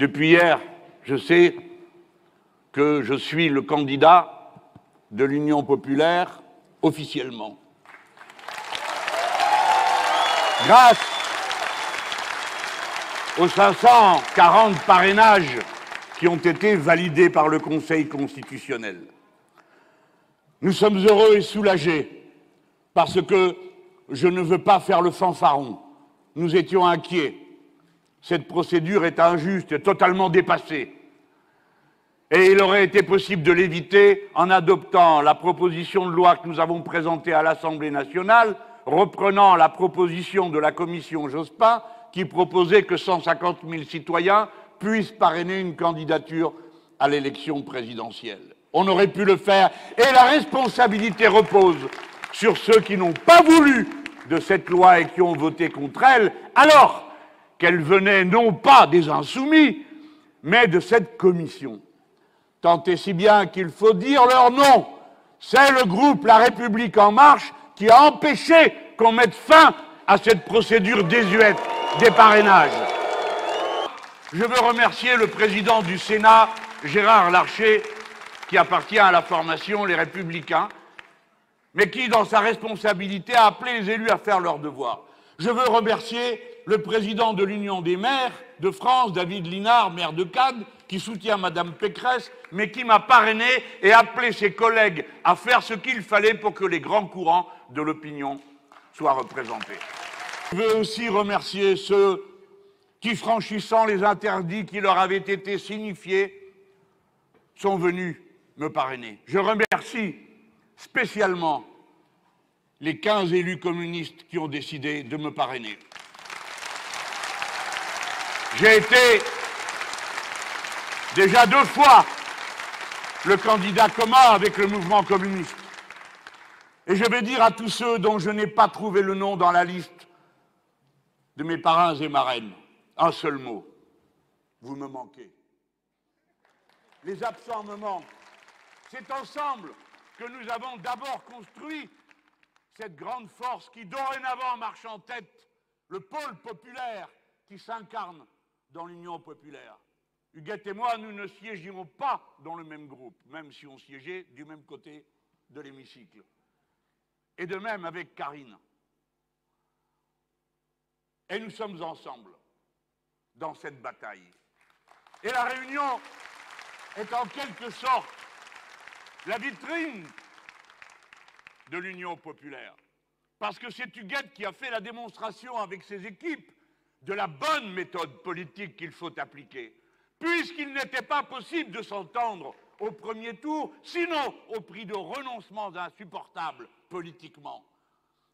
Depuis hier, je sais que je suis le candidat de l'Union populaire officiellement. Grâce aux 540 parrainages qui ont été validés par le Conseil constitutionnel. Nous sommes heureux et soulagés parce que je ne veux pas faire le fanfaron. Nous étions inquiets. Cette procédure est injuste et totalement dépassée. Et il aurait été possible de l'éviter en adoptant la proposition de loi que nous avons présentée à l'Assemblée nationale, reprenant la proposition de la commission Jospin, qui proposait que 150 000 citoyens puissent parrainer une candidature à l'élection présidentielle. On aurait pu le faire, et la responsabilité repose sur ceux qui n'ont pas voulu de cette loi et qui ont voté contre elle, alors qu'elle venait non pas des Insoumis, mais de cette commission. Tant et si bien qu'il faut dire leur nom. C'est le groupe La République En Marche qui a empêché qu'on mette fin à cette procédure désuète des parrainages. Je veux remercier le président du Sénat, Gérard Larcher, qui appartient à la formation Les Républicains, mais qui, dans sa responsabilité, a appelé les élus à faire leur devoir. Je veux remercier le président de l'Union des maires de France, David Linard, maire de Cannes, qui soutient Madame Pécresse, mais qui m'a parrainé et appelé ses collègues à faire ce qu'il fallait pour que les grands courants de l'opinion soient représentés. Je veux aussi remercier ceux qui, franchissant les interdits qui leur avaient été signifiés, sont venus me parrainer. Je remercie spécialement les 15 élus communistes qui ont décidé de me parrainer. J'ai été déjà 2 fois le candidat commun avec le mouvement communiste. Et je vais dire à tous ceux dont je n'ai pas trouvé le nom dans la liste de mes parrains et marraines, un seul mot: vous me manquez. Les absents me manquent. C'est ensemble que nous avons d'abord construit cette grande force qui dorénavant marche en tête, le pôle populaire qui s'incarne dans l'Union populaire. Huguette et moi, nous ne siégions pas dans le même groupe, même si on siégeait du même côté de l'hémicycle. Et de même avec Karine. Et nous sommes ensemble dans cette bataille. Et la Réunion est en quelque sorte la vitrine de l'Union populaire. Parce que c'est Huguette qui a fait la démonstration avec ses équipes de la bonne méthode politique qu'il faut appliquer, puisqu'il n'était pas possible de s'entendre au premier tour, sinon au prix de renoncements insupportables politiquement.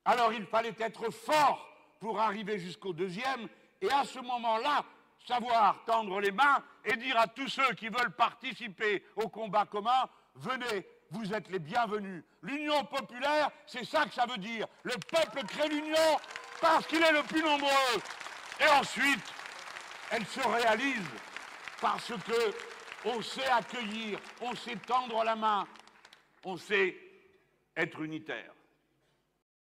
Alors il fallait être fort pour arriver jusqu'au deuxième, et à ce moment-là, savoir tendre les mains et dire à tous ceux qui veulent participer au combat commun: venez, vous êtes les bienvenus. L'Union populaire, c'est ça que ça veut dire. Le peuple crée l'union parce qu'il est le plus nombreux. Et ensuite, elle se réalise parce qu'on sait accueillir, on sait tendre la main, on sait être unitaire.